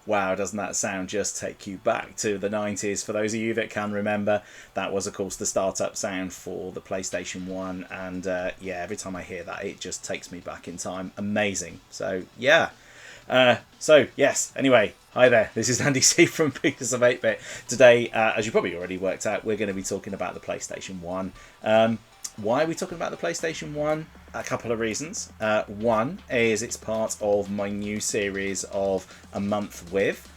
Wow, doesn't that sound just take you back to the 90s? For those of you that can remember, that was, of course, the startup sound for the PlayStation 1. And yeah, every time I hear that, it just takes me back in time. Amazing. So, yeah. Yes, anyway, hi there. This is Andy C from Pieces of 8-Bit. Today, as you probably already worked out, we're going to be talking about the PlayStation 1. Why are we talking about the PlayStation 1? A couple of reasons. One is it's part of my new series of A Month With,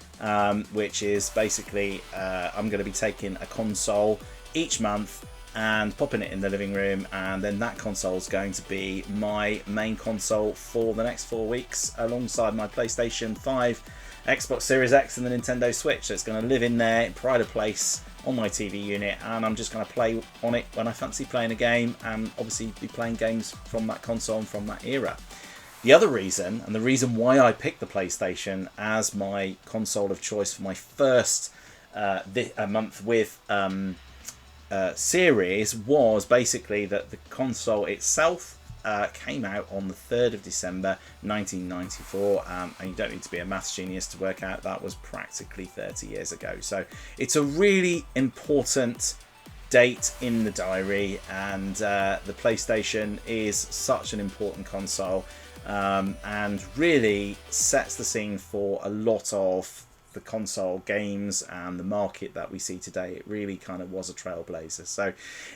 which is basically I'm going to be taking a console each month and popping it in the living room, and then that console is going to be my main console for the next 4 weeks alongside my PlayStation 5, Xbox Series X and the Nintendo Switch. So it's going to live in there, pride of place on my TV unit, and I'm just going to play on it when I fancy playing a game, and obviously be playing games from that console and from that era. The other reason, and the reason why I picked the PlayStation as my console of choice for my first A Month With series, was basically that the console itself came out on the 3rd of December 1994, and you don't need to be a maths genius to work out that was practically 30 years ago. So it's a really important date in the diary, and the PlayStation is such an important console, and really sets the scene for a lot of the console games and the market that we see today. It really kind of was a trailblazer. So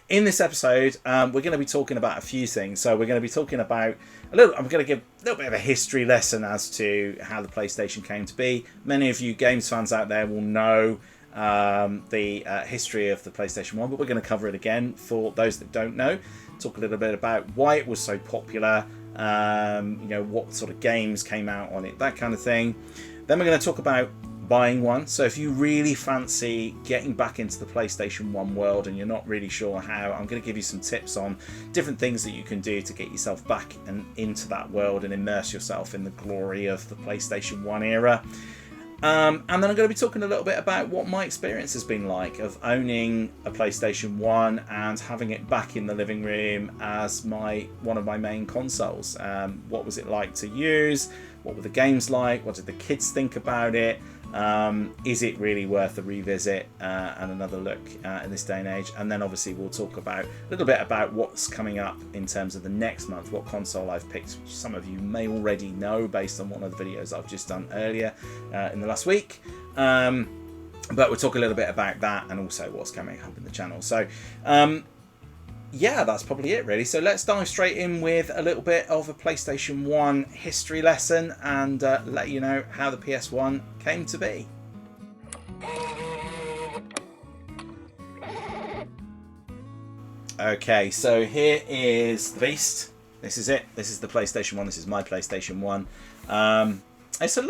in this episode, we're going to be talking about a few things. So we're going to be talking about I'm going to give a little bit of a history lesson as to how the PlayStation came to be. Many of you games fans out there will know the history of the PlayStation 1, but we're going to cover it again for those that don't know. Talk a little bit about why it was so popular, what sort of games came out on it, that kind of thing. Then we're going to talk about buying one. So if you really fancy getting back into the PlayStation 1 world and you're not really sure how, I'm going to give you some tips on different things that you can do to get yourself back and into that world and immerse yourself in the glory of the PlayStation 1 era. And then I'm going to be talking a little bit about what my experience has been like of owning a PlayStation 1 and having it back in the living room as one of my main consoles. What was it like to use? What were the games like? What did the kids think about it? Is it really worth a revisit and another look in this day and age? And then obviously we'll talk about a little bit about what's coming up in terms of the next month, what console I've picked, which some of you may already know based on one of the videos I've just done earlier in the last week. But we'll talk a little bit about that and also what's coming up in the channel. So yeah, that's probably it really. So let's dive straight in with a little bit of a PlayStation 1 history lesson and let you know how the PS1 came to be. Okay, so here is the beast. This is it. This is the PlayStation 1. This is my PlayStation 1. It's a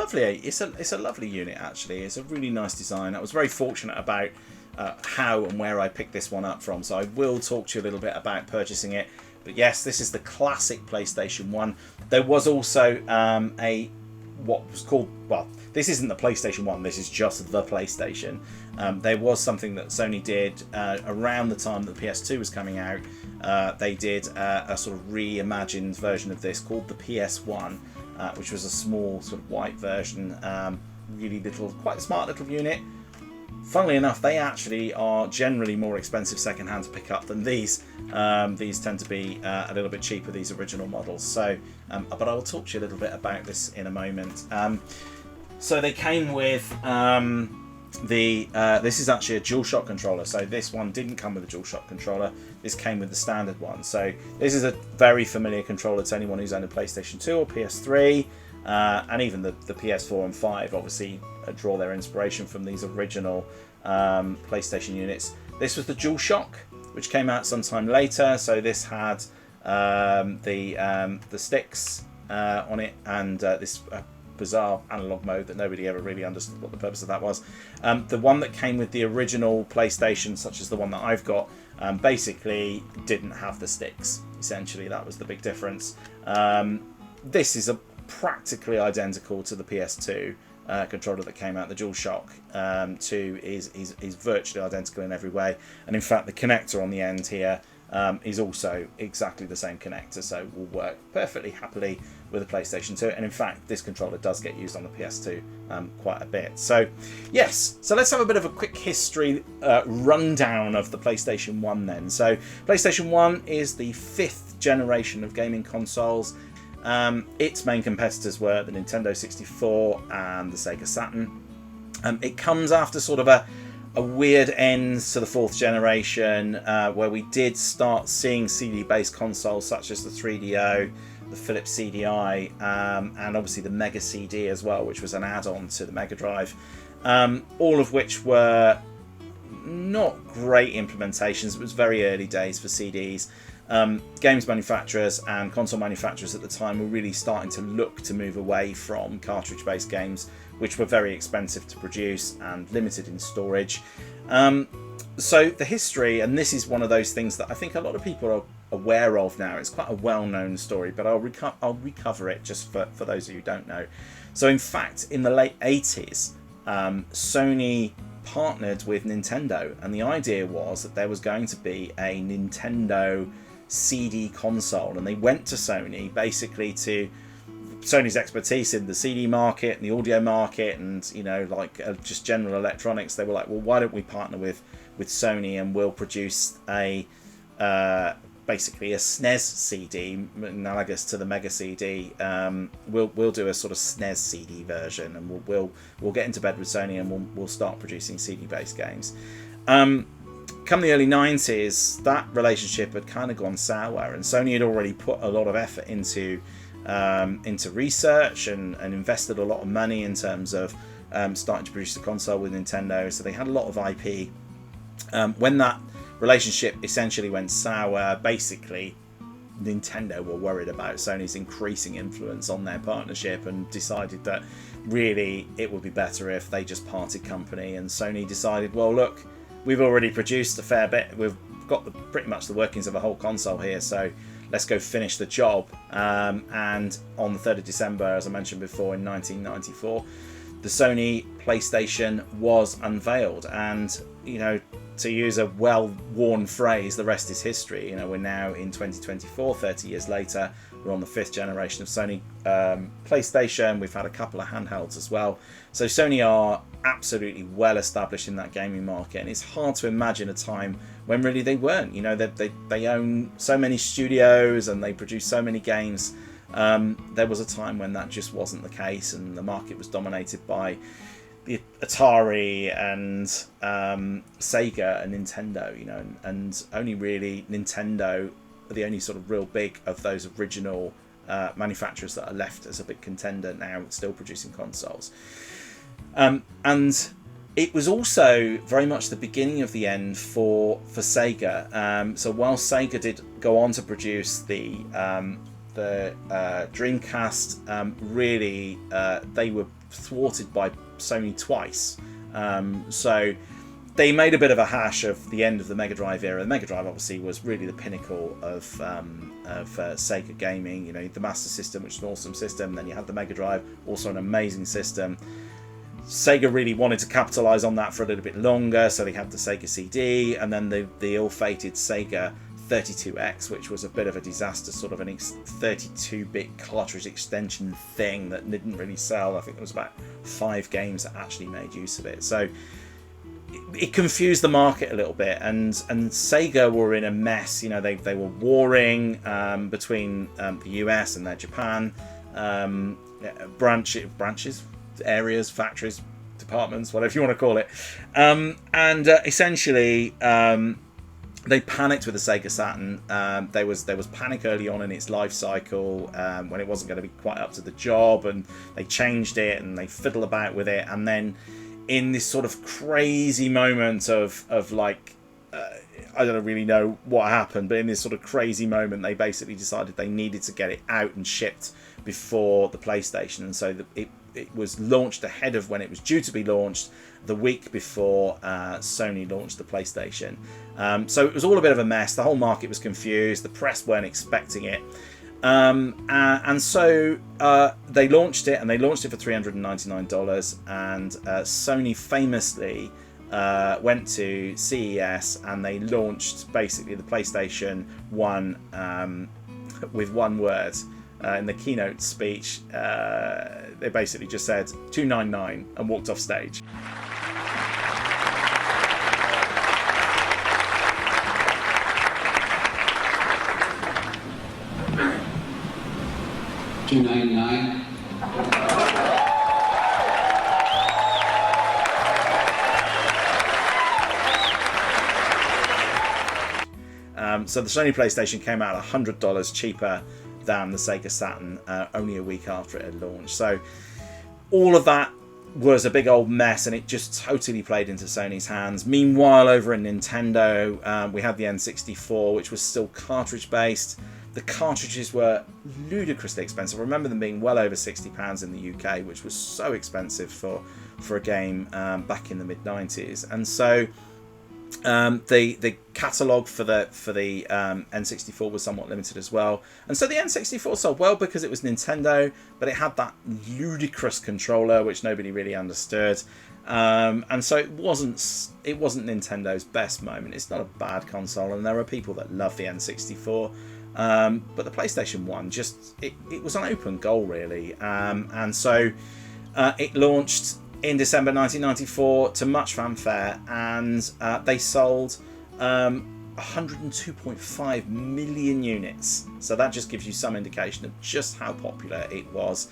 lovely unit actually. It's a really nice design. I was very fortunate about how and where I picked this one up from, so I will talk to you a little bit about purchasing it. But yes, this is the classic PlayStation 1. There was also what was called, well, this isn't the PlayStation 1, this is just the PlayStation. There was something that Sony did around the time that the PS2 was coming out. They did a sort of reimagined version of this called the PS1, which was a small sort of white version, really little, quite a smart little unit. Funnily enough, they actually are generally more expensive secondhand to pick up than these. These tend to be a little bit cheaper, these original models. So, but I will talk to you a little bit about this in a moment. So they came with this is actually a DualShock controller. So this one didn't come with a DualShock controller. This came with the standard one. So this is a very familiar controller to anyone who's owned a PlayStation 2 or PS3. And even the PS4 and 5 obviously draw their inspiration from these original PlayStation units. This was the DualShock, which came out sometime later. So this had the sticks on it, and this bizarre analog mode that nobody ever really understood what the purpose of that was. The one that came with the original PlayStation, such as the one that I've got, basically didn't have the sticks. Essentially, that was the big difference. This is practically identical to the PS2 controller that came out. The DualShock 2 is virtually identical in every way, and in fact the connector on the end here is also exactly the same connector, so will work perfectly happily with a PlayStation 2. And in fact, this controller does get used on the PS2 quite a bit. So yes, so let's have a bit of a quick history rundown of the PlayStation 1 then. So PlayStation 1 is the 5th generation of gaming consoles. Its main competitors were the Nintendo 64 and the Sega Saturn. It comes after sort of a weird end to the 4th generation, where we did start seeing CD-based consoles such as the 3DO, the Philips CDI, and obviously the Mega CD as well, which was an add-on to the Mega Drive, all of which were not great implementations. It was very early days for CDs. Games manufacturers and console manufacturers at the time were really starting to look to move away from cartridge-based games, which were very expensive to produce and limited in storage. So the history, and this is one of those things that I think a lot of people are aware of now. It's quite a well-known story, but I'll recover it just for those of you who don't know. So in fact, in the late 80s, Sony partnered with Nintendo, and the idea was that there was going to be a Nintendo CD console, and they went to Sony basically to Sony's expertise in the CD market and the audio market, and just general electronics. They were like, well, why don't we partner with Sony, and we'll produce a basically a SNES CD analogous to the Mega CD. We'll do a sort of SNES CD version, and we'll get into bed with Sony, and we'll start producing CD-based games. Come the early 90s, that relationship had kind of gone sour, and Sony had already put a lot of effort into research and invested a lot of money in terms of starting to produce the console with Nintendo. So they had a lot of IP. When that relationship essentially went sour, basically Nintendo were worried about Sony's increasing influence on their partnership and decided that really it would be better if they just parted company. And Sony decided, well, look, we've already produced a fair bit. We've got pretty much the workings of a whole console here, so let's go finish the job. And on the 3rd of December, as I mentioned before, in 1994, the Sony PlayStation was unveiled. And, to use a well-worn phrase, the rest is history. We're now in 2024, 30 years later. We're on the 5th generation of Sony PlayStation. We've had a couple of handhelds as well. So Sony are absolutely well established in that gaming market, and it's hard to imagine a time when really they weren't. They own so many studios and they produce so many games. There was a time when that just wasn't the case, and the market was dominated by the Atari and Sega and Nintendo, and only really Nintendo are the only sort of real big of those original manufacturers that are left as a big contender now, still producing consoles. And it was also very much the beginning of the end for Sega. So while Sega did go on to produce the Dreamcast, really they were thwarted by Sony twice. So they made a bit of a hash of the end of the Mega Drive era. The Mega Drive obviously was really the pinnacle of Sega gaming. The Master System, which is an awesome system. Then you had the Mega Drive, also an amazing system. Sega really wanted to capitalize on that for a little bit longer, so they had the Sega CD, and then the ill-fated Sega 32X, which was a bit of a disaster, sort of an 32-bit cartridge extension thing that didn't really sell. I think there was about 5 games that actually made use of it. So it confused the market a little bit, and Sega were in a mess. They were warring between the US and their Japan branches, areas, factories, departments, whatever you want to call it, and essentially they panicked with the Sega Saturn. There was panic early on in its life cycle when it wasn't going to be quite up to the job, and they changed it and they fiddled about with it, and then in this sort of crazy moment of I don't really know what happened, but in this sort of crazy moment, they basically decided they needed to get it out and shipped before the PlayStation, and so it was launched ahead of when it was due to be launched, the week before Sony launched the PlayStation. So it was all a bit of a mess. The whole market was confused. The press weren't expecting it. And so they launched it, and they launched it for $399. And Sony famously went to CES and they launched basically the PlayStation 1 with one word. In the keynote speech, they basically just said $299 and walked off stage. $299. So the Sony PlayStation came out $100 cheaper than the Sega Saturn only a week after it had launched. So all of that was a big old mess, and it just totally played into Sony's hands. Meanwhile, over in Nintendo, we had the N64, which was still cartridge based. The cartridges were ludicrously expensive. I remember them being well over £60 in the UK, which was so expensive for a game back in the mid 90s. And so the catalogue for the N64 was somewhat limited as well, and so the N64 sold well because it was Nintendo, but it had that ludicrous controller which nobody really understood, and so it wasn't Nintendo's best moment. It's not a bad console, and there are people that love the N64, but the PlayStation 1 just it was an open goal really, and so it launched in December 1994 to much fanfare, and they sold 102.5 million units. So that just gives you some indication of just how popular it was.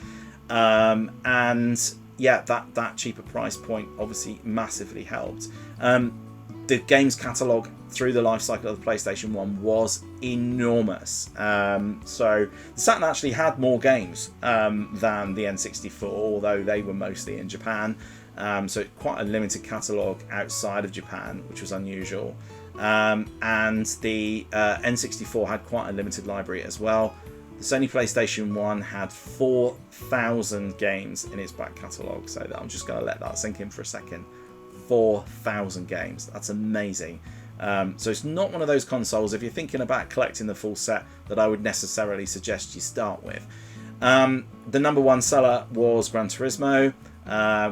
And yeah, that cheaper price point obviously massively helped. The games catalogue through the life cycle of the PlayStation 1 was enormous. So the Saturn actually had more games than the N64, although they were mostly in Japan. So quite a limited catalogue outside of Japan, which was unusual. And the N64 had quite a limited library as well. The Sony PlayStation 1 had 4,000 games in its back catalogue. So I'm just going to let that sink in for a second. 4,000 games. That's amazing. So it's not one of those consoles, if you're thinking about collecting the full set, that I would necessarily suggest you start with. The number one seller was Gran Turismo,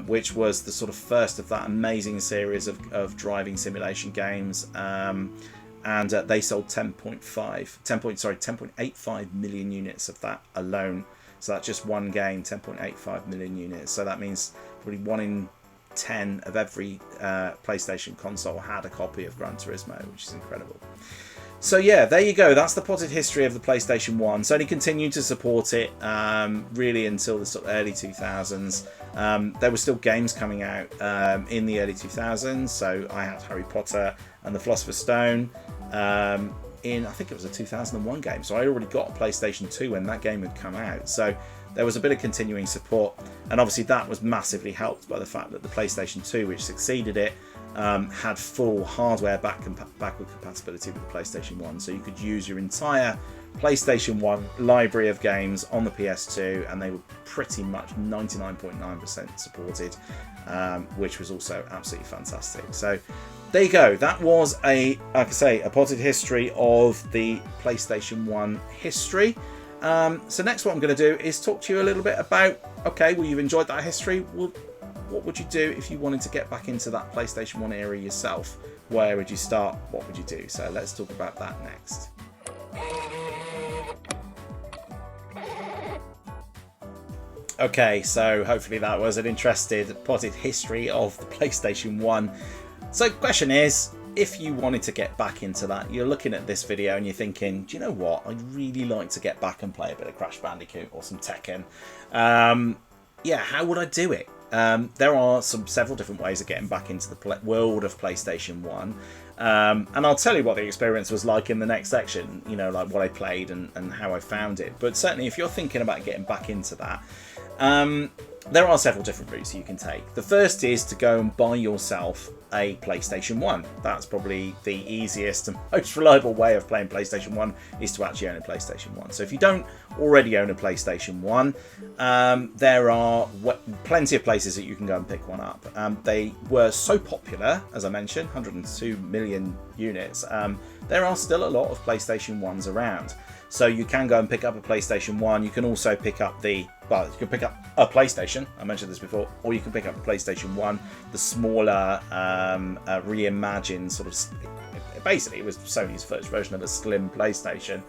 which was the sort of first of that amazing series of driving simulation games, and they sold 10.85 million units of that alone. So that's just one game, 10.85 million units. So that means probably 1 in 10 of every PlayStation console had a copy of Gran Turismo, which is incredible. So yeah, there you go. That's the potted history of the PlayStation 1. Sony continued to support it really until the sort of early 2000s. There were still games coming out in the early 2000s. So I had Harry Potter and the Philosopher's Stone in, I think it was a 2001 game. So I already got a PlayStation 2 when that game had come out. So there was a bit of continuing support, and obviously that was massively helped by the fact that the PlayStation 2, which succeeded it, had full hardware backward compatibility with the PlayStation 1, so you could use your entire PlayStation 1 library of games on the PS2, and they were pretty much 99.9% supported, which was also absolutely fantastic. So there you go. That was like I say, a potted history of the PlayStation 1 history. So next what I'm going to do is talk to you a little bit about, okay, well, you've enjoyed that history. Well, what would you do if you wanted to get back into that PlayStation 1 era yourself? Where would you start? What would you do? So let's talk about that next. Okay, so hopefully that was an interesting potted history of the PlayStation 1. So the question is, if you wanted to get back into that, you're looking at this video and you're thinking, do you know what? I'd really like to get back and play a bit of Crash Bandicoot or some Tekken. Yeah, how would I do it? There are several different ways of getting back into the world of PlayStation 1. And I'll tell you what the experience was like in the next section, you know, like what I played and how I found it. But certainly if you're thinking about getting back into that, there are several different routes you can take. The first is to go and buy yourself a PlayStation 1. That's probably the easiest and most reliable way of playing PlayStation 1, is to actually own a PlayStation 1. So if you don't already own a PlayStation 1, there are plenty of places that you can go and pick one up. They were so popular, as I mentioned, 102 million units. There are still a lot of PlayStation 1s around. So you can go and pick up a PlayStation 1. You can also pick up you can pick up a PlayStation, I mentioned this before, or you can pick up a PlayStation 1, the smaller reimagined sort of. Basically, it was Sony's first version of a slim PlayStation.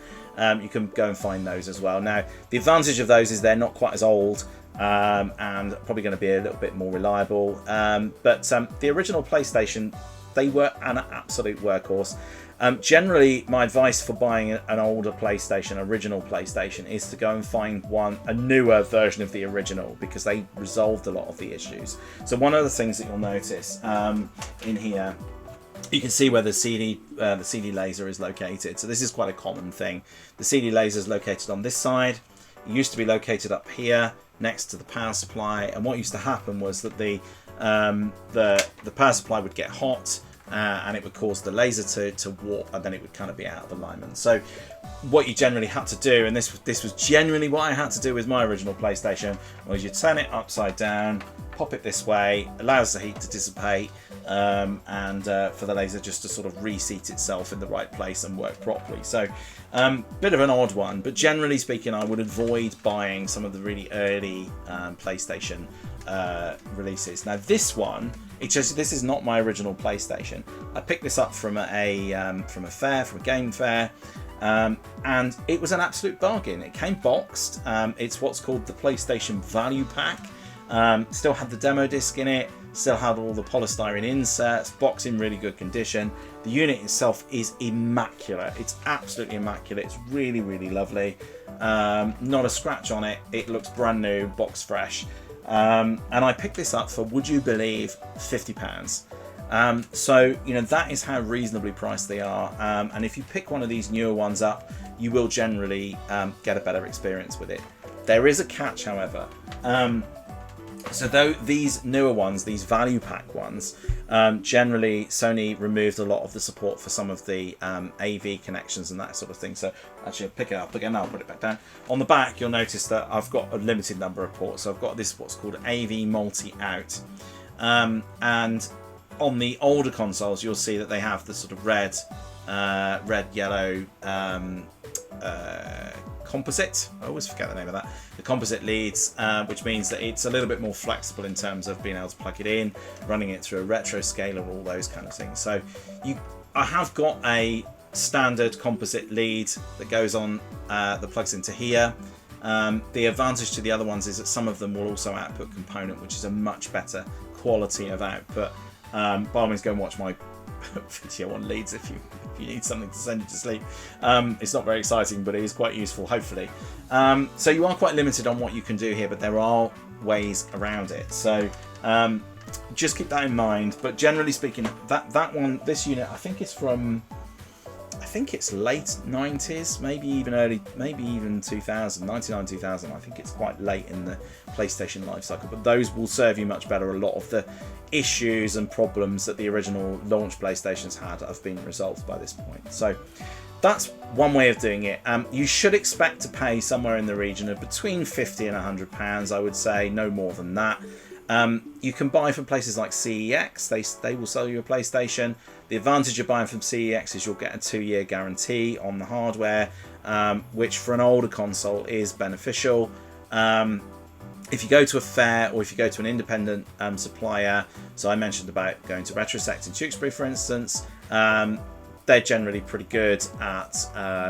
You can go and find those as well. Now, the advantage of those is they're not quite as old and probably going to be a little bit more reliable. But the original PlayStation, they were an absolute workhorse. Generally, my advice for buying an older PlayStation, original PlayStation, is to go and find a newer version of the original, because they resolved a lot of the issues. So one of the things that you'll notice in here, you can see where the CD laser is located. So this is quite a common thing. The CD laser is located on this side. It used to be located up here next to the power supply. And what used to happen was that the power supply would get hot, and it would cause the laser to warp, and then it would kind of be out of alignment. So what you generally had to do, and this was generally what I had to do with my original PlayStation, was you turn it upside down, pop it this way, allows the heat to dissipate, and for the laser just to sort of reseat itself in the right place and work properly. So bit of an odd one, but generally speaking, I would avoid buying some of the really early PlayStation releases. Now this one, this is not my original PlayStation. I picked this up from a game fair, and it was an absolute bargain. It came boxed. It's what's called the PlayStation Value Pack. Still had the demo disc in it, still had all the polystyrene inserts, box in really good condition. The unit itself is immaculate. It's absolutely immaculate. It's really, really lovely. Not a scratch on it. It looks brand new, box fresh. And I picked this up for, would you believe, £50. So, that is how reasonably priced they are. And if you pick one of these newer ones up, you will generally get a better experience with it. There is a catch, however. So though these newer ones, these value pack ones, generally Sony removed a lot of the support for some of the AV connections and that sort of thing. So actually I'll pick it up again, I'll put it back down. On the back, you'll notice that I've got a limited number of ports. So I've got this, what's called AV multi-out. And on the older consoles, you'll see that they have the sort of red, yellow, composite. I always forget the name of that. The composite leads, which means that it's a little bit more flexible in terms of being able to plug it in, running it through a retro scaler, all those kind of things. So I have got a standard composite lead that goes on, that plugs into here. The advantage to the other ones is that some of them will also output component, which is a much better quality of output. By all means, go and watch my video on leads if you need something to send you to sleep. It's not very exciting, but it is quite useful, hopefully. So you are quite limited on what you can do here, but there are ways around it. So just keep that in mind. But generally speaking, this unit, I think it's late 90s, maybe even 2000, 99, 2000. I think it's quite late in the PlayStation life cycle, but those will serve you much better. A lot of the issues and problems that the original launch PlayStations had have been resolved by this point. So that's one way of doing it. You should expect to pay somewhere in the region of between £50 and £100, I would say, no more than that. You can buy from places like CEX. They will sell you a PlayStation. The advantage of buying from CEX is you'll get a 2-year guarantee on the hardware, which for an older console is beneficial. If you go to a fair or if you go to an independent supplier, so I mentioned about going to Retrosect in Tewkesbury, for instance, they're generally pretty good at,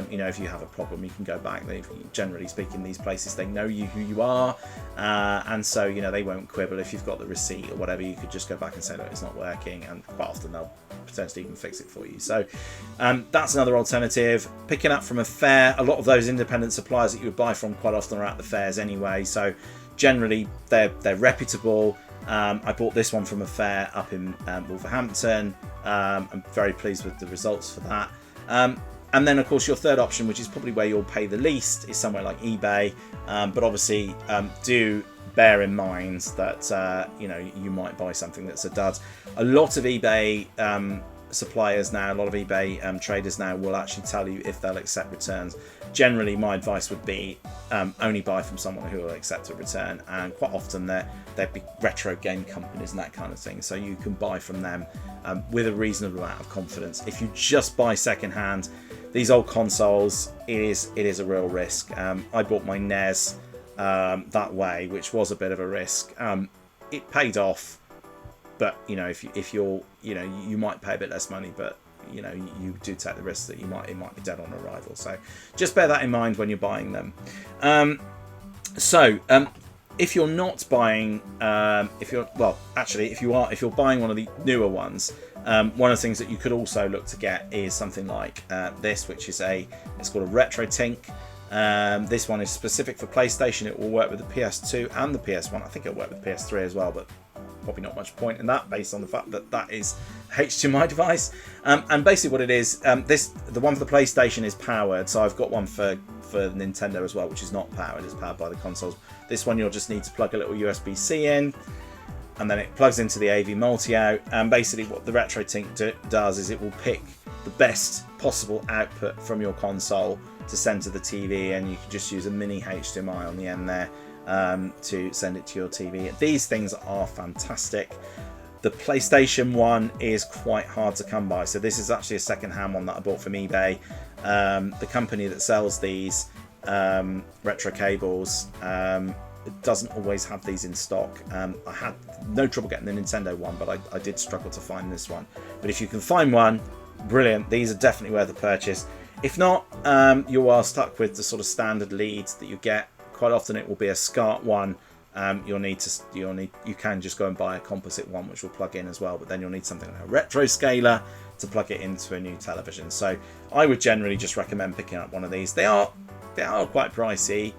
if you have a problem, you can go back. Generally speaking, these places, they know who you are, and so, they won't quibble. If you've got the receipt or whatever, you could just go back and say, look, it's not working, and quite often they'll potentially even fix it for you. So that's another alternative. Picking up from a fair, a lot of those independent suppliers that you would buy from quite often are at the fairs anyway, so generally they're reputable. I bought this one from a fair up in Wolverhampton. I'm very pleased with the results for that. And then, of course, your third option, which is probably where you'll pay the least, is somewhere like eBay. But obviously, do bear in mind that you might buy something that's a dud. A lot of eBay suppliers now, a lot of eBay traders now will actually tell you if they'll accept returns. Generally, my advice would be only buy from someone who will accept a return, and quite often they're big retro game companies and that kind of thing, so you can buy from them with a reasonable amount of confidence. If you just buy secondhand, these old consoles, it is a real risk. I bought my NES that way, which was a bit of a risk. It paid off, but you know, if you're, you know, you might pay a bit less money, but you know, you do take the risk that it might be dead on arrival. So just bear that in mind when you're buying them. If you're not buying, if you're buying one of the newer ones, one of the things that you could also look to get is something like this, which is it's called a Retro Tink. This one is specific for PlayStation. It will work with the PS2 and the PS1. I think it'll work with the PS3 as well, but probably not much point in that based on the fact that that is a HDMI device. And basically what it is, the one for the PlayStation is powered, so I've got one for Nintendo as well, which is not powered. It's powered by the consoles. This one you'll just need to plug a little USB-C in, and then it plugs into the AV multi out. And basically what the Retro Tink does is it will pick the best possible output from your console to send to the TV, and you can just use a mini HDMI on the end there to send it to your TV. These things are fantastic. The PlayStation 1 is quite hard to come by, so this is actually a second-hand one that I bought from eBay. The company that sells these retro cables doesn't always have these in stock. I had no trouble getting the Nintendo one, but I did struggle to find this one. But if you can find one, brilliant. These are definitely worth the purchase. If not, you are stuck with the sort of standard leads that you get. Quite often it will be a SCART one. You can just go and buy a composite one which will plug in as well, but then you'll need something like a retro scaler to plug it into a new television. So I would generally just recommend picking up one of these. They are quite pricey.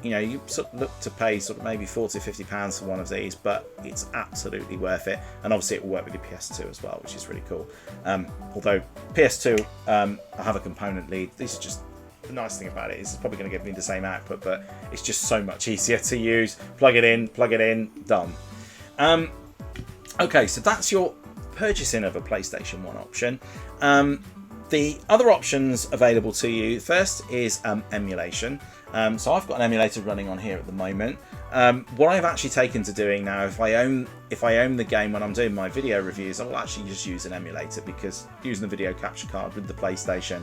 You know, you sort of look to pay sort of maybe £40-50 for one of these, but it's absolutely worth it. And obviously it will work with your PS2 as well, which is really cool. Although PS2 I have a component lead. This is just the nice thing about it is it's probably going to give me the same output, but it's just so much easier to use. Plug it in, done. Okay, so that's your purchasing of a PlayStation 1 option. The other options available to you, first is emulation. So I've got an emulator running on here at the moment. What I've actually taken to doing now, if I own the game when I'm doing my video reviews, I will actually just use an emulator, because using the video capture card with the PlayStation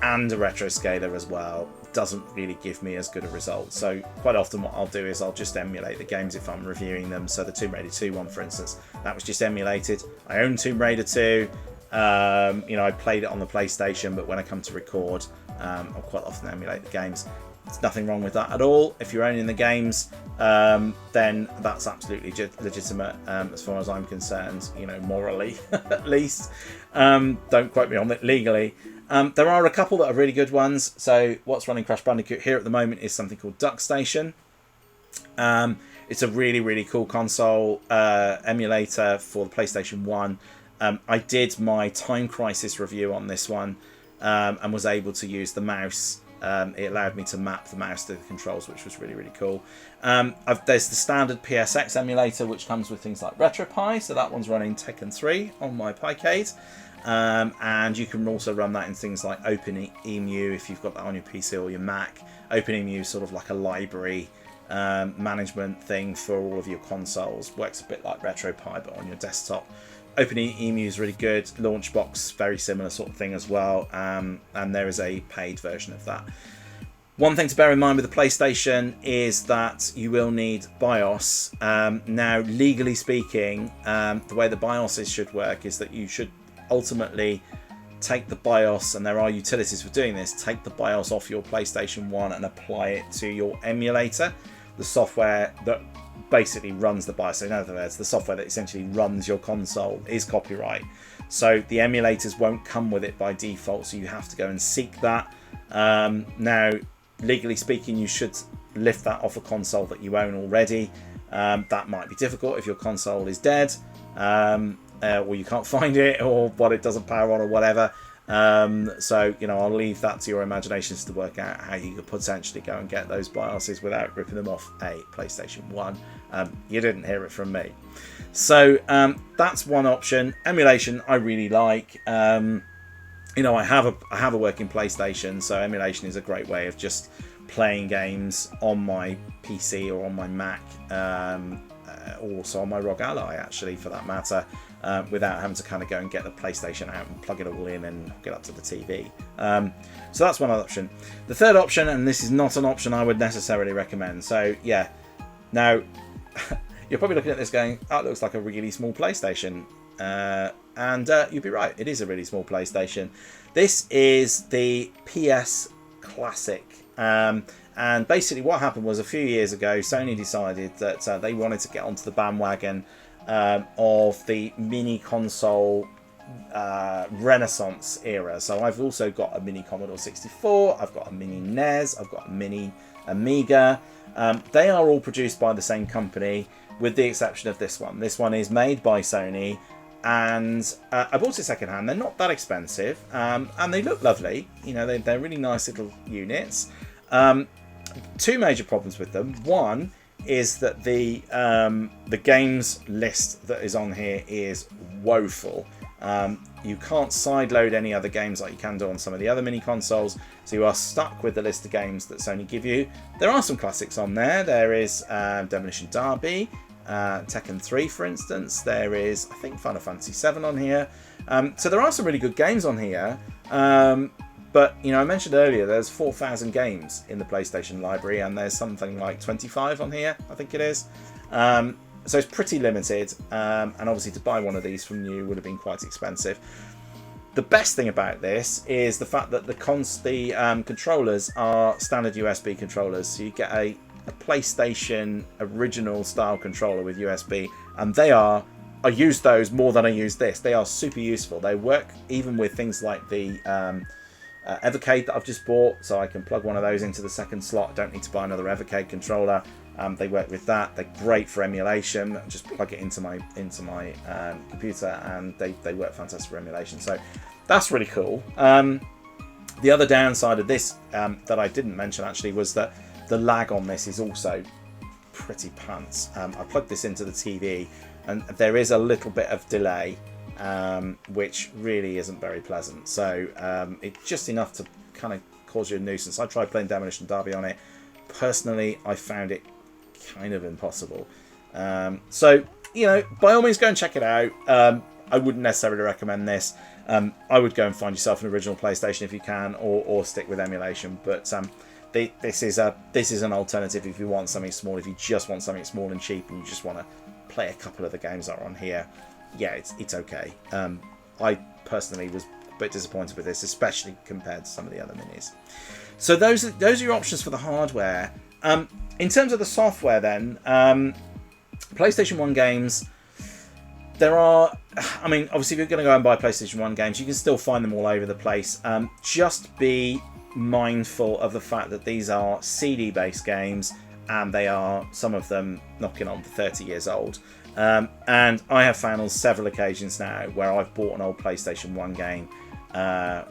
and a retro scaler as well doesn't really give me as good a result. So quite often what I'll do is I'll just emulate the games if I'm reviewing them. So the Tomb Raider 2 one, for instance, that was just emulated. I own Tomb Raider 2. You know, I played it on the PlayStation, but when I come to record, I'll quite often emulate the games. There's nothing wrong with that at all. If you're owning the games, then that's absolutely legitimate as far as I'm concerned, you know, morally at least. Don't quote me on it legally. There are a couple that are really good ones. So what's running Crash Bandicoot here at the moment is something called Duck Station. It's a really, really cool console emulator for the PlayStation 1. I did my Time Crisis review on this one and was able to use the mouse. It allowed me to map the mouse to the controls, which was really, really cool. There's the standard PSX emulator, which comes with things like RetroPie. So that one's running Tekken 3 on my Piecade. And you can also run that in things like OpenEMU if you've got that on your PC or your Mac. OpenEMU is sort of like a library management thing for all of your consoles. Works a bit like RetroPie, but on your desktop. OpenEMU is really good. Launchbox, very similar sort of thing as well. And there is a paid version of that. One thing to bear in mind with the PlayStation is that you will need BIOS. Now, legally speaking, the way the BIOSes should work is that you should ultimately take the BIOS, and there are utilities for doing this, take the BIOS off your PlayStation 1 and apply it to your emulator, the software that basically runs the BIOS. So in other words, the software that essentially runs your console is copyright. So the emulators won't come with it by default, so you have to go and seek that. Now, legally speaking, you should lift that off a console that you own already. That might be difficult if your console is dead, or you can't find it, or it doesn't power on, or whatever. So, you know, I'll leave that to your imaginations to work out how you could potentially go and get those BIOSes without ripping them off a PlayStation 1. You didn't hear it from me. So that's one option. Emulation I really like. You know, I have a working PlayStation, so emulation is a great way of just playing games on my PC or on my Mac, also on my ROG Ally, actually, for that matter. Without having to kind of go and get the PlayStation out and plug it all in and hook it up to the TV. So that's one option. The third option, and this is not an option I would necessarily recommend. So yeah, now you're probably looking at this going, that looks like a really small PlayStation. And you'd be right, it is a really small PlayStation. This is the PS Classic. And basically what happened was a few years ago, Sony decided that they wanted to get onto the bandwagon of the mini console Renaissance era. So I've also got a mini Commodore 64, I've got a mini NES, I've got a mini Amiga. They are all produced by the same company, with the exception of this one. This one is made by Sony, and I bought it secondhand. They're not that expensive, and they look lovely. You know, they're really nice little units. Two major problems with them. One is that the games list that is on here is woeful. You can't sideload any other games like you can do on some of the other mini consoles, so you are stuck with the list of games that Sony give you. There are some classics on there. There is Demolition Derby, Tekken 3 for instance. There is, I think, Final Fantasy 7 on here. So there are some really good games on here. But, you know, I mentioned earlier there's 4,000 games in the PlayStation library, and there's something like 25 on here, I think it is. So it's pretty limited, and obviously to buy one of these from new would have been quite expensive. The best thing about this is the fact that the controllers are standard USB controllers. So you get a PlayStation original style controller with USB, and I use those more than I use this. They are super useful. They work even with things like the Evercade that I've just bought, so I can plug one of those into the second slot. I don't need to buy another Evercade controller. They work with that. They're great for emulation. Just plug it into my computer, and they work fantastic for emulation. So that's really cool. The other downside of this that I didn't mention actually was that the lag on this is also pretty pants. I plugged this into the TV, and there is a little bit of delay, which really isn't very pleasant. So it's just enough to kind of cause you a nuisance. I tried playing Demolition Derby on it. Personally, I found it kind of impossible. So, you know, by all means go and check it out. I wouldn't necessarily recommend this. I would go and find yourself an original PlayStation if you can, or stick with emulation. But this is an alternative if you want something small. If you just want something small and cheap, and you just want to play a couple of the games that are on here, yeah, it's okay. I personally was a bit disappointed with this, especially compared to some of the other minis. So those are your options for the hardware. In terms of the software then, PlayStation 1 games, there are, I mean, obviously if you're going to go and buy PlayStation 1 games, you can still find them all over the place. Just be mindful of the fact that these are CD-based games, and they are, some of them, knocking on for 30 years old. And I have found on several occasions now where I've bought an old PlayStation 1 game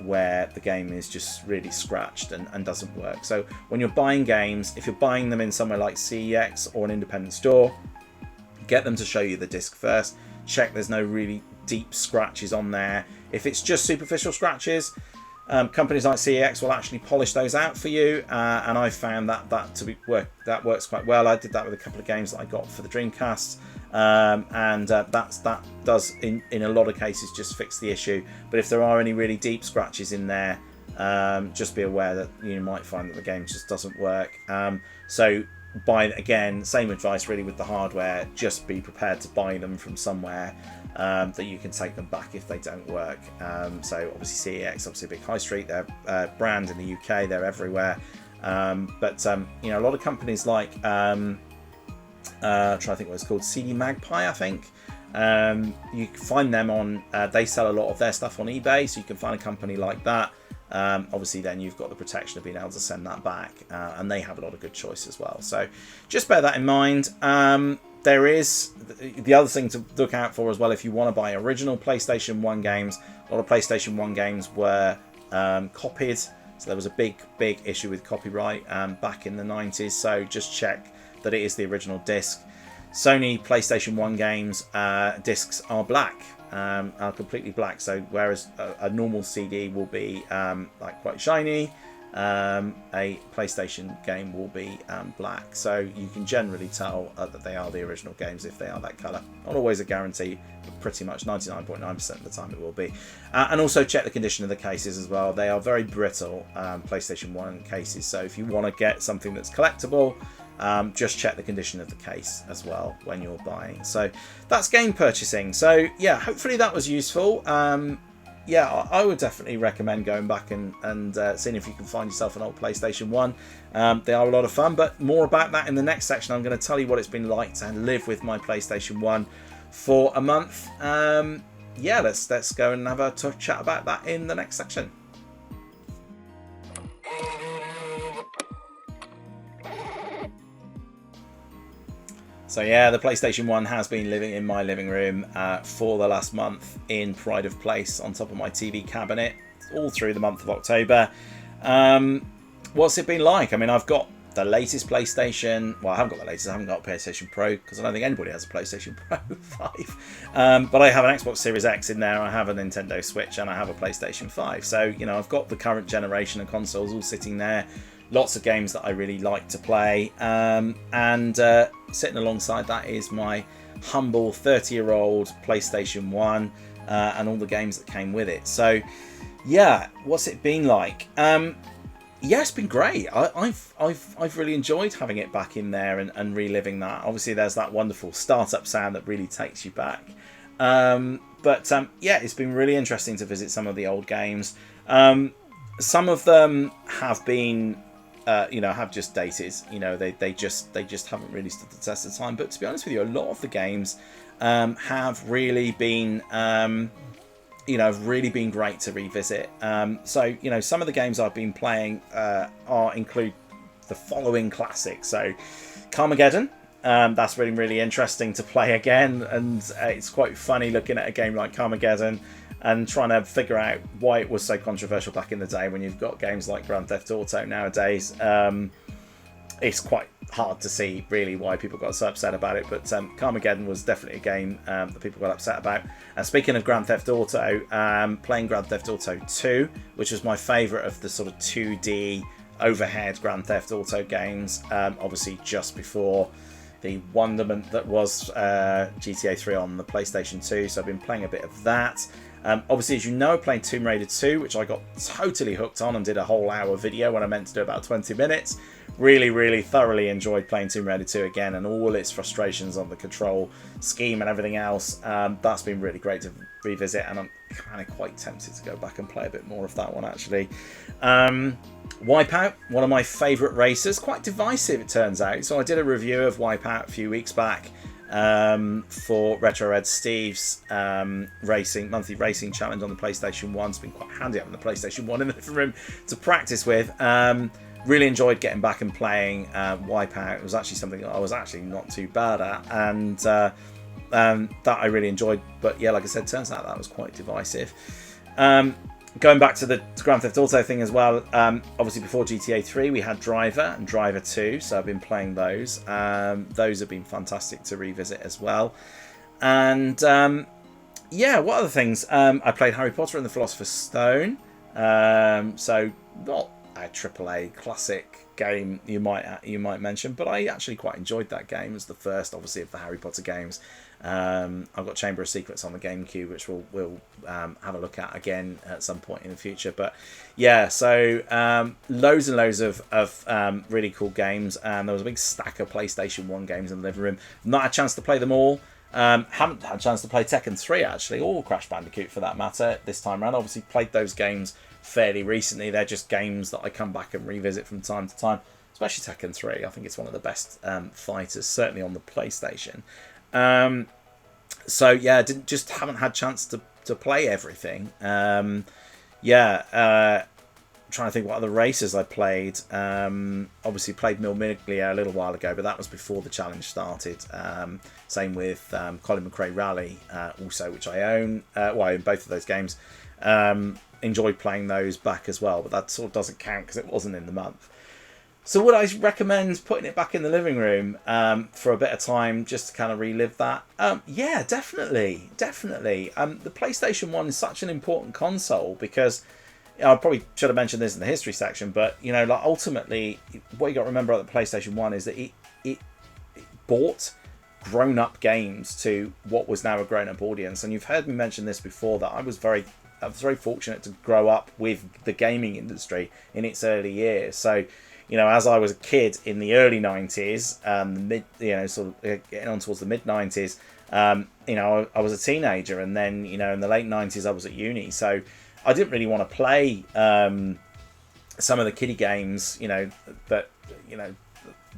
where the game is just really scratched and doesn't work. So when you're buying games, if you're buying them in somewhere like CEX or an independent store, get them to show you the disc first. Check there's no really deep scratches on there. If it's just superficial scratches, companies like CEX will actually polish those out for you, and I found that works quite well. I did that with a couple of games that I got for the Dreamcast, and that does in a lot of cases just fix the issue. But if there are any really deep scratches in there, just be aware that you might find that the game just doesn't work. So again, same advice really with the hardware. Just be prepared to buy them from somewhere that you can take them back if they don't work. So obviously CEX, obviously a big high street, they're a brand in the UK, they're everywhere. But you know, a lot of companies like trying to think what it's called, CD Magpie, I think. You can find them on, they sell a lot of their stuff on eBay, so you can find a company like that. Obviously then you've got the protection of being able to send that back, and they have a lot of good choice as well, so just bear that in mind. There is the other thing to look out for as well. If you want to buy original PlayStation 1 games, a lot of PlayStation 1 games were copied, so there was a big issue with copyright back in the 90s, so just check that it is the original disc. Sony PlayStation 1 games discs are black, are completely black, so whereas a normal CD will be like quite shiny, a PlayStation game will be black, so you can generally tell that they are the original games if they are that colour. Not always a guarantee, but pretty much 99.9% of the time it will be. And also check the condition of the cases as well. They are very brittle, PlayStation 1 cases, so if you want to get something that's collectible, just check the condition of the case as well when you're buying. So that's game purchasing. So yeah, hopefully that was useful. Yeah, I would definitely recommend going back and seeing if you can find yourself an old PlayStation 1. They are a lot of fun, but more about that in the next section. I'm going to tell you what it's been like to live with my PlayStation 1 for a month. Yeah, let's go and have a chat about that in the next section. So yeah, the PlayStation 1 has been living in my living room for the last month in pride of place on top of my TV cabinet all through the month of October. What's it been like? I mean, I've got the latest PlayStation. Well, I haven't got the latest. I haven't got a PlayStation Pro because I don't think anybody has a PlayStation Pro 5. But I have an Xbox Series X in there. I have a Nintendo Switch and I have a PlayStation 5. So, you know, I've got the current generation of consoles all sitting there. Lots of games that I really like to play. And sitting alongside that is my humble 30-year-old PlayStation 1 and all the games that came with it. So, yeah, what's it been like? Yeah, it's been great. I've really enjoyed having it back in there and reliving that. Obviously, there's that wonderful startup sound that really takes you back. But yeah, it's been really interesting to visit some of the old games. Some of them have been, have just dated. You know, they just haven't really stood the test of time. But to be honest with you, a lot of the games have really been. Have really been great to revisit. So, you know, some of the games I've been playing include the following classics. So, Carmageddon, that's really, really interesting to play again. And it's quite funny looking at a game like Carmageddon and trying to figure out why it was so controversial back in the day when you've got games like Grand Theft Auto nowadays. It's quite hard to see really why people got so upset about it, but Carmageddon was definitely a game that people got upset about. And speaking of Grand Theft Auto, playing Grand Theft Auto 2, which was my favourite of the sort of 2D overhead Grand Theft Auto games, obviously just before the wonderment that was GTA 3 on the PlayStation 2, so I've been playing a bit of that. Obviously, as you know, I played Tomb Raider 2, which I got totally hooked on and did a whole hour video when I meant to do about 20 minutes. Really, really thoroughly enjoyed playing Tomb Raider 2 again and all its frustrations on the control scheme and everything else. That's been really great to revisit, and I'm kind of quite tempted to go back and play a bit more of that one, actually. Wipeout, one of my favourite racers. Quite divisive, it turns out. So I did a review of Wipeout a few weeks back for Retro Red Steve's monthly racing challenge on the PlayStation 1. It's been quite handy having the PlayStation 1 in the living room to practice with. Really enjoyed getting back and playing Wipeout. It was actually something that I was actually not too bad at, and that I really enjoyed. But yeah, like I said, turns out that was quite divisive. Going back to the Grand Theft Auto thing as well, obviously before GTA 3 we had Driver and Driver 2, so I've been playing those. Those have been fantastic to revisit as well. And yeah, what other things? I played Harry Potter and the Philosopher's Stone, so not a AAA classic game you might mention, but I actually quite enjoyed that game. It was the first, obviously, of the Harry Potter games. I've got Chamber of Secrets on the GameCube, which we'll have a look at again at some point in the future. But yeah, so loads and loads of really cool games. There was a big stack of PlayStation 1 games in the living room. Not had a chance to play them all. Haven't had a chance to play Tekken 3 actually, or Crash Bandicoot for that matter this time around. Obviously played those games fairly recently. They're just games that I come back and revisit from time to time, especially Tekken 3. I think it's one of the best fighters, certainly on the PlayStation. So yeah, haven't had chance to play everything. Trying to think what other races I played. Obviously played Mil Miglia a little while ago, but that was before the challenge started. Same with Colin McRae Rally also, which I own. I own both of those games. Enjoyed playing those back as well, but that sort of doesn't count because it wasn't in the month. So would I recommend putting it back in the living room for a bit of time just to kind of relive that? Yeah, definitely. The PlayStation 1 is such an important console because I probably should have mentioned this in the history section, but you know, like ultimately, what you got to remember about the PlayStation 1 is that it brought grown-up games to what was now a grown-up audience. And you've heard me mention this before, that I was very fortunate to grow up with the gaming industry in its early years. So, as I was a kid in the early 90s, sort of getting on towards the mid 90s, I was a teenager, and then, in the late 90s I was at uni, so I didn't really want to play some of the kiddie games, that,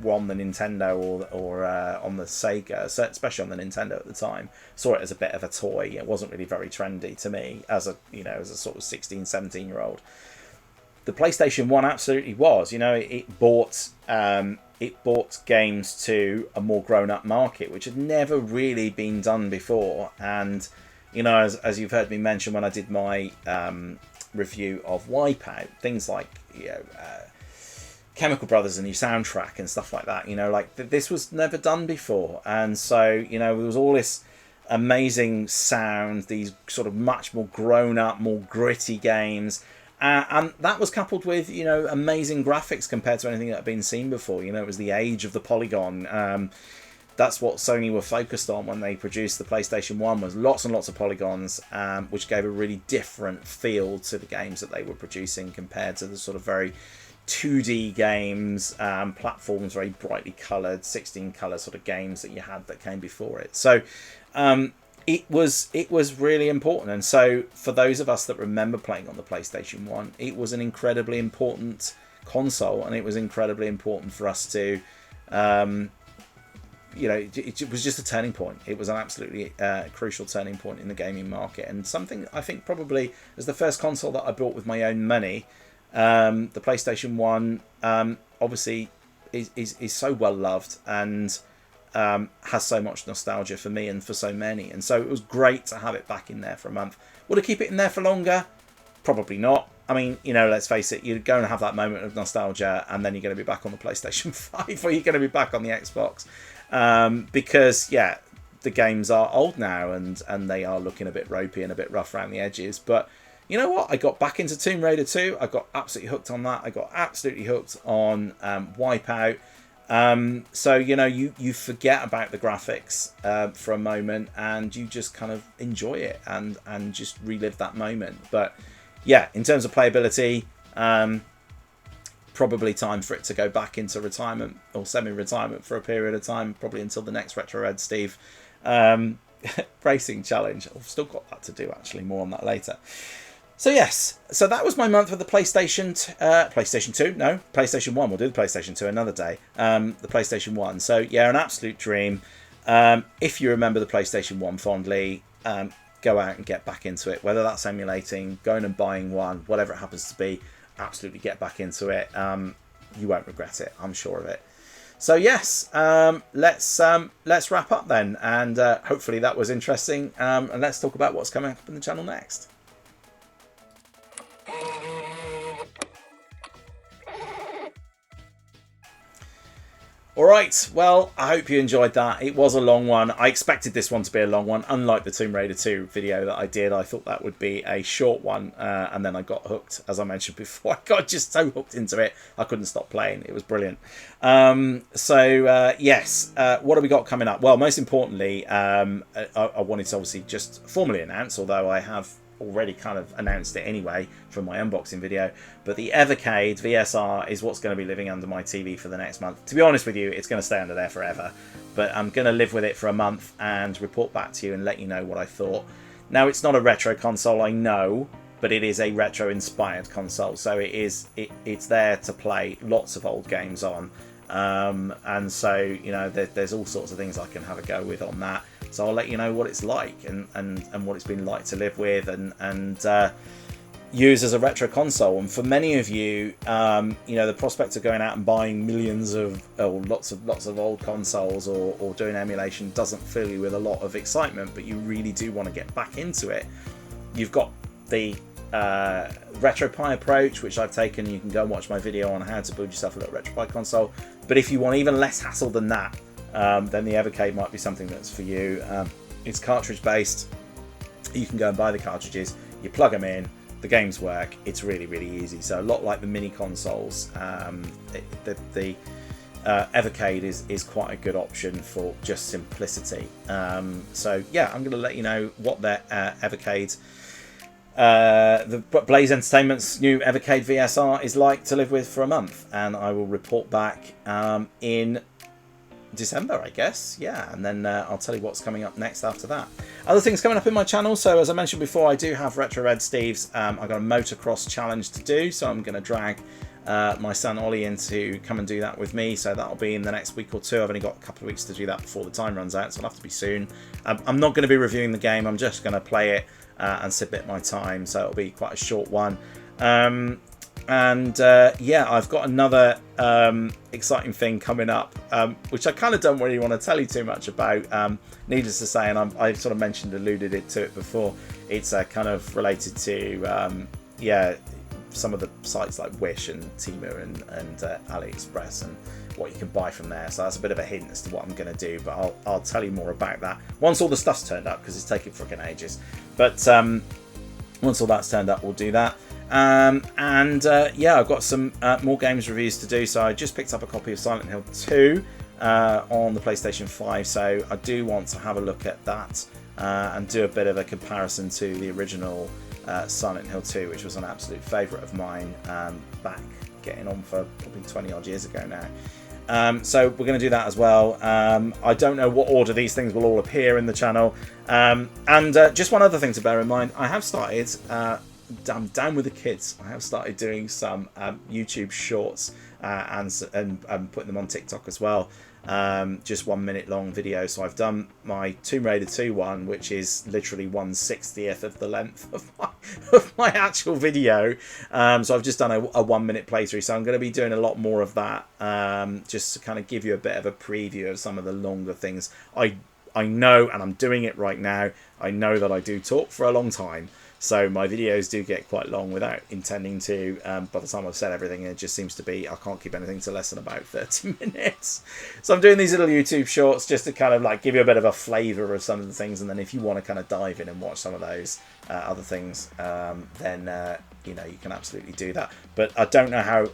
were on the Nintendo or on the Sega, so especially on the Nintendo at the time. Saw it as a bit of a toy. It wasn't really very trendy to me as a sort of 16, 17-year-old. The PlayStation 1 absolutely was. It brought games to a more grown-up market, which had never really been done before. And as you've heard me mention when I did my review of Wipeout, things like Chemical Brothers, a new soundtrack and stuff like that, this was never done before. And so there was all this amazing sound, these sort of much more grown up, more gritty games, and that was coupled with amazing graphics compared to anything that had been seen before. It was the age of the polygon. That's what Sony were focused on when they produced the PlayStation 1, was lots and lots of polygons, which gave a really different feel to the games that they were producing compared to the sort of very 2D games, platforms, very brightly coloured, 16 colour sort of games that you had that came before it. So it was really important. And so for those of us that remember playing on the PlayStation 1, it was an incredibly important console, and it was incredibly important for us to it was just a turning point. It was an absolutely crucial turning point in the gaming market, and something I think probably as the first console that I bought with my own money. The PlayStation 1 obviously is so well loved, and has so much nostalgia for me and for so many, and so it was great to have it back in there for a month. Would I keep it in there for longer? Probably not. I mean, let's face it, you're going to have that moment of nostalgia, and then you're going to be back on the PlayStation 5, or you're going to be back on the Xbox, because the games are old now, and they are looking a bit ropey and a bit rough around the edges. But you know what? I got back into Tomb Raider 2. I got absolutely hooked on that. I got absolutely hooked on Wipeout. So, you forget about the graphics for a moment, and you just kind of enjoy it and just relive that moment. But yeah, in terms of playability, probably time for it to go back into retirement or semi-retirement for a period of time, probably until the next Retro Red Steve racing challenge. I've still got that to do, actually. More on that later. So yes, so that was my month with the PlayStation 2. No, PlayStation 1. We'll do the PlayStation 2 another day. The PlayStation 1. So yeah, an absolute dream. If you remember the PlayStation 1 fondly, go out and get back into it. Whether that's emulating, going and buying one, whatever it happens to be, absolutely get back into it. You won't regret it, I'm sure of it. So yes, let's wrap up then, and hopefully that was interesting. And let's talk about what's coming up in the channel next. Alright, well, I hope you enjoyed that. It was a long one. I expected this one to be a long one. Unlike the Tomb Raider 2 video that I did, I thought that would be a short one. And then I got hooked, as I mentioned before. I got just so hooked into it, I couldn't stop playing. It was brilliant. Yes, what have we got coming up? Well, most importantly, I wanted to obviously just formally announce, although I have already kind of announced it anyway from my unboxing video, but the Evercade VSR is what's going to be living under my TV for the next month. To be honest with you, it's going to stay under there forever, but I'm going to live with it for a month and report back to you and let you know what I thought. Now, it's not a retro console, I know, but it is a retro inspired console, so it's there to play lots of old games on, and so there's all sorts of things I can have a go with on that. So I'll let you know what it's like and what it's been like to live with and use as a retro console. And for many of you, the prospect of going out and buying millions of lots of old consoles or doing emulation doesn't fill you with a lot of excitement, but you really do want to get back into it. You've got the RetroPie approach, which I've taken. You can go and watch my video on how to build yourself a little RetroPie console. But if you want even less hassle than that, then the Evercade might be something that's for you. It's cartridge based. You can go and buy the cartridges, you plug them in, the games work. It's really, really easy. So a lot like the mini consoles, the Evercade is quite a good option for just simplicity. So yeah, I'm going to let you know what their Evercade the Blaze Entertainment's new Evercade VSR is like to live with for a month, and I will report back in December, I guess. Yeah, and then I'll tell you what's coming up next after that. Other things coming up in my channel. So as I mentioned before, I do have Retro Red Steve's. I've got a motocross challenge to do, so I'm going to drag my son Ollie in to come and do that with me. So that'll be in the next week or two. I've only got a couple of weeks to do that before the time runs out, so it'll have to be soon. I'm not going to be reviewing the game. I'm just going to play it and submit my time, so it'll be quite a short one. Yeah, I've got another exciting thing coming up, which I kind of don't really want to tell you too much about. Needless to say, and I sort of alluded to it before, it's kind of related to, yeah, some of the sites like Wish and Temu and AliExpress and what you can buy from there. So that's a bit of a hint as to what I'm going to do, but I'll tell you more about that once all the stuff's turned up, because it's taking frickin' ages. But once all that's turned up, we'll do that. Yeah, I've got some more games reviews to do. So I just picked up a copy of Silent Hill 2 on the PlayStation 5, so I do want to have a look at that and do a bit of a comparison to the original Silent Hill 2, which was an absolute favourite of mine back getting on for probably 20 odd years ago now. So we're going to do that as well. I don't know what order these things will all appear in the channel. Just one other thing to bear in mind, I have started, I'm down with the kids, I have started doing some YouTube shorts and putting them on TikTok as well. Just 1 minute long videos. So I've done my Tomb Raider 2 one, which is literally 1/60th of the length of my actual video. So I've just done a 1 minute playthrough. So I'm going to be doing a lot more of that, just to kind of give you a bit of a preview of some of the longer things. I know, and I'm doing it right now, I know that I do talk for a long time. So my videos do get quite long without intending to. By the time I've said everything, it just seems to be I can't keep anything to less than about 30 minutes. So I'm doing these little YouTube shorts just to kind of like give you a bit of a flavour of some of the things, and then if you want to kind of dive in and watch some of those other things, then you know, you can absolutely do that. But I don't know how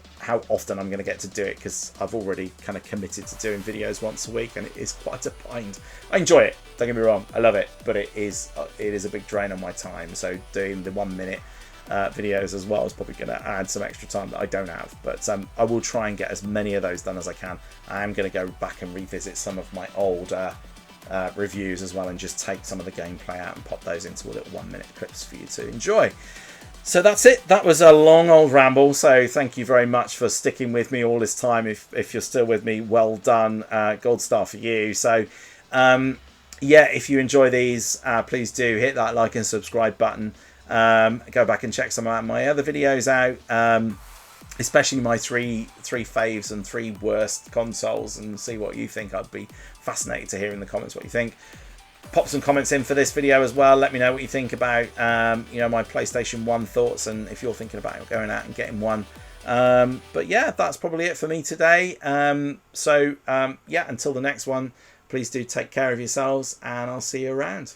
often I'm going to get to do it, because I've already kind of committed to doing videos once a week, and it is quite a bind. I enjoy it, don't get me wrong, I love it, but it is a big drain on my time. So doing the 1 minute videos as well is probably going to add some extra time that I don't have. But I will try and get as many of those done as I can. I am going to go back and revisit some of my older reviews as well, and just take some of the gameplay out and pop those into little 1 minute clips for you to enjoy. So that's it. That was a long old ramble. So thank you very much for sticking with me all this time. If you're still with me, well done. Gold star for you. So yeah, if you enjoy these, please do hit that like and subscribe button. Go back and check some of my other videos out, especially my three faves and 3 worst consoles, and see what you think. I'd be fascinated to hear in the comments what you think. Pop some comments in for this video as well. Let me know what you think about you know, my PlayStation 1 thoughts, and if you're thinking about going out and getting one. But yeah, that's probably it for me today. Yeah, until the next one, please do take care of yourselves, and I'll see you around.